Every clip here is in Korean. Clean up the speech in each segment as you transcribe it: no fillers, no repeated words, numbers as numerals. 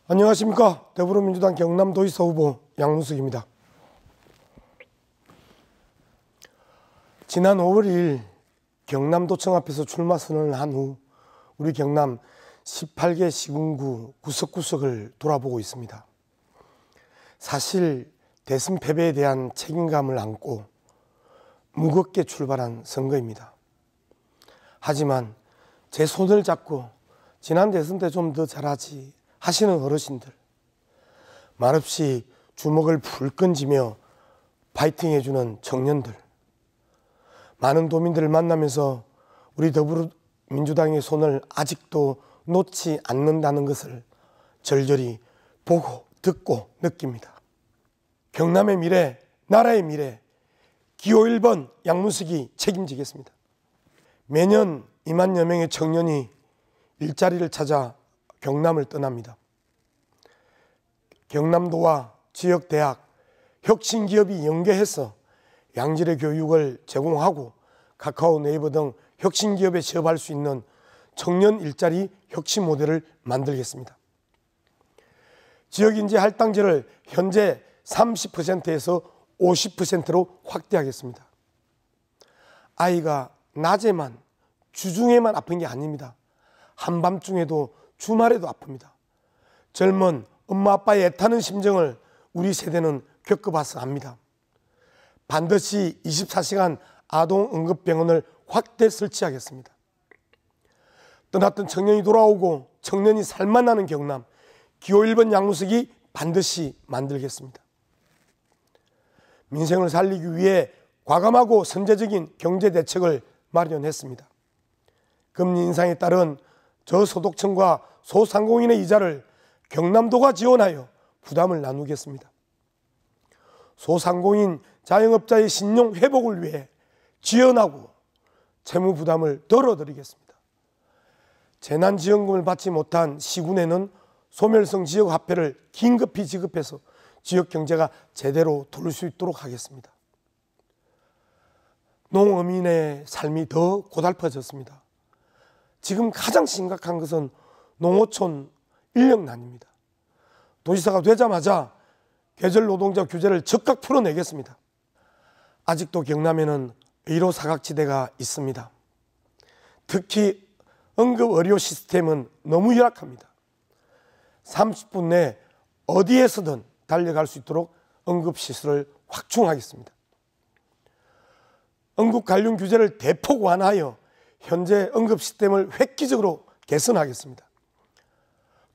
안녕하십니까. 더불어민주당 경남도지사 후보 양문석입니다. 지난 5월 2일 경남도청 앞에서 출마 선언을 한 후 우리 경남 18개 시군구 구석구석을 돌아보고 있습니다. 사실 대선 패배에 대한 책임감을 안고 무겁게 출발한 선거입니다. 하지만 제 손을 잡고 지난 대선 때 좀 더 잘하지 하시는 어르신들, 말없이 주먹을 불끈 쥐며 파이팅 해주는 청년들, 많은 도민들을 만나면서 우리 더불어민주당의 손을 아직도 놓지 않는다는 것을 절절히 보고 듣고 느낍니다. 경남의 미래, 나라의 미래, 기호 1번 양문석이 책임지겠습니다. 매년 2만여 명의 청년이 일자리를 찾아 경남을 떠납니다. 경남도와 지역대학, 혁신기업이 연계해서 양질의 교육을 제공하고 카카오, 네이버 등 혁신기업에 취업할 수 있는 청년 일자리 혁신 모델을 만들겠습니다. 지역인재 할당제를 현재 30%에서 50%로 확대하겠습니다. 아이가 낮에만, 주중에만 아픈 게 아닙니다. 한밤중에도 주말에도 아픕니다. 젊은 엄마 아빠의 애타는 심정을 우리 세대는 겪어봐서 압니다. 반드시 24시간 아동응급병원을 확대 설치하겠습니다. 떠났던 청년이 돌아오고 청년이 살만나는 경남, 기호 1번 양문석이 반드시 만들겠습니다. 민생을 살리기 위해 과감하고 선제적인 경제대책을 마련했습니다. 금리 인상에 따른 저소득층과 소상공인의 이자를 경남도가 지원하여 부담을 나누겠습니다. 소상공인 자영업자의 신용 회복을 위해 지원하고 채무 부담을 덜어드리겠습니다. 재난지원금을 받지 못한 시군에는 소멸성 지역화폐를 긴급히 지급해서 지역 경제가 제대로 돌릴 수 있도록 하겠습니다. 농어민의 삶이 더 고달퍼졌습니다. 지금 가장 심각한 것은 농어촌 인력난입니다. 도지사가 되자마자 계절노동자 규제를 즉각 풀어내겠습니다. 아직도 경남에는 의료 사각지대가 있습니다. 특히 응급의료 시스템은 너무 열악합니다. 30분 내 어디에서든 달려갈 수 있도록 응급시설을 확충하겠습니다. 응급 관련 규제를 대폭 완화하여 현재 응급 시스템을 획기적으로 개선하겠습니다.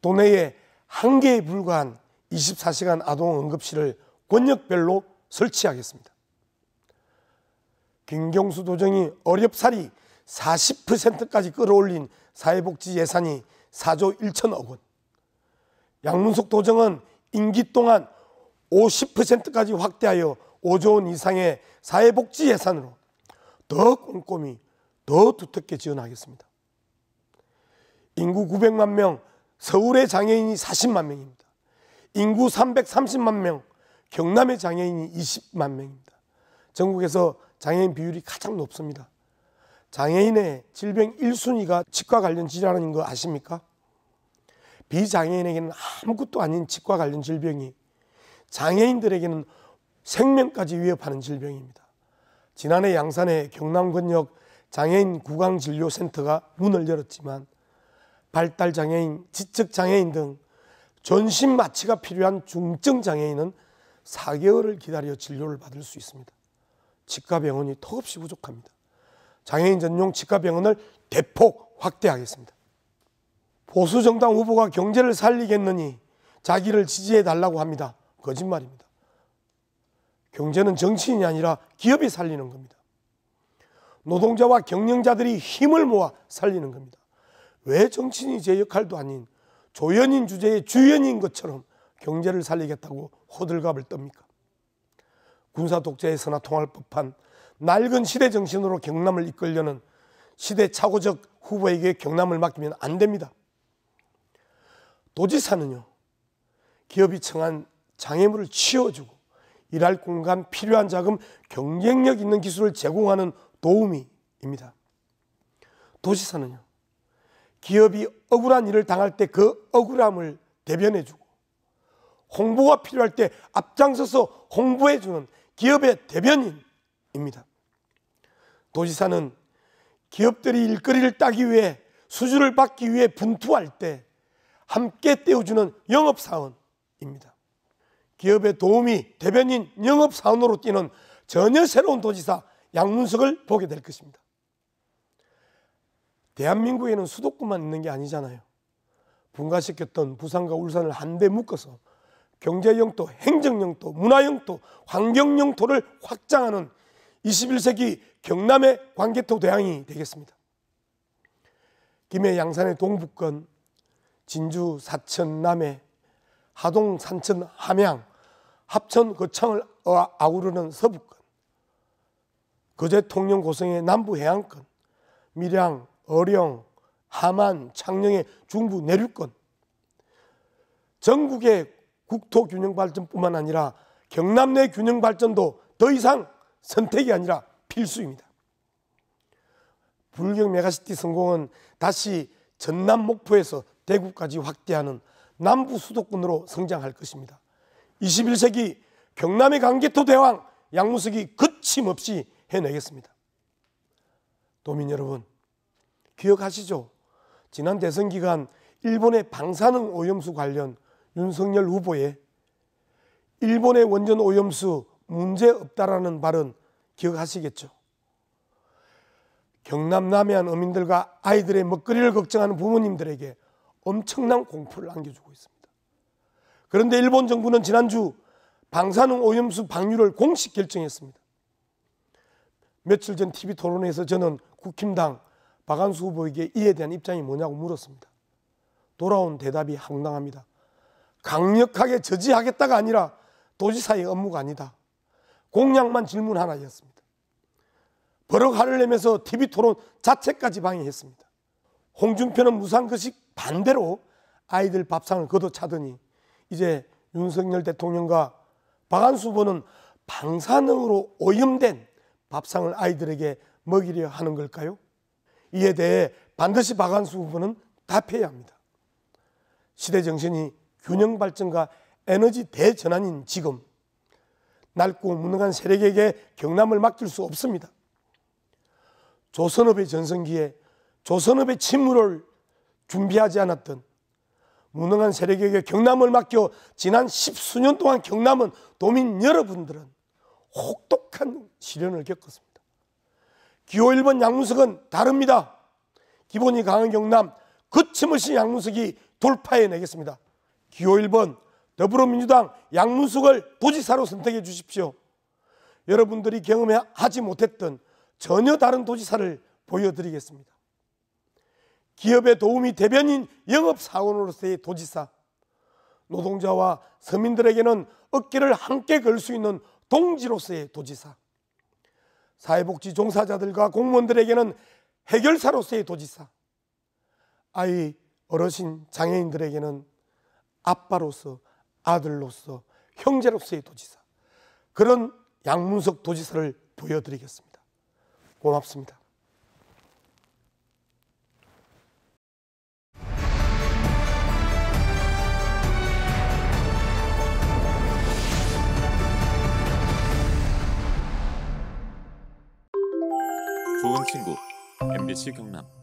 도내에 1개에 불과한 24시간 아동응급실을 권역별로 설치하겠습니다. 김경수 도정이 어렵사리 40%까지 끌어올린 사회복지 예산이 4조 1천억 원, 양문석 도정은 임기 동안 50%까지 확대하여 5조 원 이상의 사회복지 예산으로 더 꼼꼼히 더 두텁게 지원하겠습니다. 인구 900만 명, 서울의 장애인이 40만 명입니다. 인구 330만 명, 경남의 장애인이 20만 명입니다. 전국에서 장애인 비율이 가장 높습니다. 장애인의 질병 1순위가 치과 관련 질환인 거 아십니까? 비장애인에게는 아무것도 아닌 치과 관련 질병이 장애인들에게는 생명까지 위협하는 질병입니다. 지난해 양산의 경남권역 장애인 구강진료센터가 문을 열었지만 발달장애인, 지적장애인 등 전신 마취가 필요한 중증장애인은 4개월을 기다려 진료를 받을 수 있습니다. 치과병원이 턱없이 부족합니다. 장애인 전용 치과병원을 대폭 확대하겠습니다. 보수정당 후보가 경제를 살리겠느니 자기를 지지해달라고 합니다. 거짓말입니다. 경제는 정치인이 아니라 기업이 살리는 겁니다. 노동자와 경영자들이 힘을 모아 살리는 겁니다. 왜 정치인이 제 역할도 아닌 조연인 주제의 주연인 것처럼 경제를 살리겠다고 호들갑을 떱니까? 군사 독재에서나 통할 법한 낡은 시대 정신으로 경남을 이끌려는 시대착오적 후보에게 경남을 맡기면 안 됩니다. 도지사는요, 기업이 청한 장애물을 치워주고 일할 공간, 필요한 자금, 경쟁력 있는 기술을 제공하는 도우미입니다. 도지사는요, 기업이 억울한 일을 당할 때 그 억울함을 대변해주고 홍보가 필요할 때 앞장서서 홍보해주는 기업의 대변인입니다. 도지사는 기업들이 일거리를 따기 위해 수주를 받기 위해 분투할 때 함께 떼어주는 영업사원입니다. 기업의 도우미, 대변인, 영업사원으로 뛰는 전혀 새로운 도지사 양문석을 보게 될 것입니다. 대한민국에는 수도권만 있는 게 아니잖아요. 분가시켰던 부산과 울산을 한데 묶어서 경제 영토, 행정 영토, 문화 영토, 환경 영토를 확장하는 21세기 경남의 광개토 대항이 되겠습니다. 김해 양산의 동북권, 진주 사천 남해, 하동 산천 함양, 합천 거창을 아우르는 서부권, 거제 통영 고성의 남부 해안권, 밀양, 어령, 함안, 창녕의 중부 내륙권, 전국의 국토 균형 발전뿐만 아니라 경남 내 균형 발전도 더 이상 선택이 아니라 필수입니다. 불경 메가시티 성공은 다시 전남 목포에서 대구까지 확대하는 남부 수도권으로 성장할 것입니다. 21세기 경남의 광개토 대왕 양문석이 거침없이 해내겠습니다. 도민 여러분, 기억하시죠? 지난 대선 기간 일본의 방사능 오염수 관련 윤석열 후보의 일본의 원전 오염수 문제 없다라는 발언 기억하시겠죠? 경남 남해안 어민들과 아이들의 먹거리를 걱정하는 부모님들에게 엄청난 공포를 안겨주고 있습니다. 그런데 일본 정부는 지난주 방사능 오염수 방류를 공식 결정했습니다. 며칠 전 TV 토론회에서 저는 국힘당 박한수 후보에게 이에 대한 입장이 뭐냐고 물었습니다. 돌아온 대답이 황당합니다. 강력하게 저지하겠다가 아니라 도지사의 업무가 아니다. 공약만 질문 하나였습니다. 버럭 화를 내면서 TV 토론 자체까지 방해했습니다. 홍준표는 무상급식 반대로 아이들 밥상을 걷어차더니 이제 윤석열 대통령과 박한수 후보는 방사능으로 오염된 밥상을 아이들에게 먹이려 하는 걸까요? 이에 대해 반드시 박한수 후보는 답해야 합니다. 시대 정신이 균형 발전과 에너지 대전환인 지금 낡고 무능한 세력에게 경남을 맡길 수 없습니다. 조선업의 전성기에 조선업의 침몰을 준비하지 않았던 무능한 세력에게 경남을 맡겨 지난 10수년 동안 경남은 도민 여러분들은 혹독한 시련을 겪었습니다. 기호 1번 양문석은 다릅니다. 기본이 강한 경남 거침없이 양문석이 돌파해내겠습니다. 기호 1번 더불어민주당 양문석을 도지사로 선택해 주십시오. 여러분들이 경험하지 못했던 전혀 다른 도지사를 보여드리겠습니다. 기업의 도우미 대변인 영업사원으로서의 도지사, 노동자와 서민들에게는 어깨를 함께 걸 수 있는 동지로서의 도지사, 사회복지 종사자들과 공무원들에게는 해결사로서의 도지사, 아이, 어르신, 장애인들에게는 아빠로서, 아들로서, 형제로서의 도지사, 그런 양문석 도지사를 보여드리겠습니다. 고맙습니다. 좋은 친구 MBC 경남.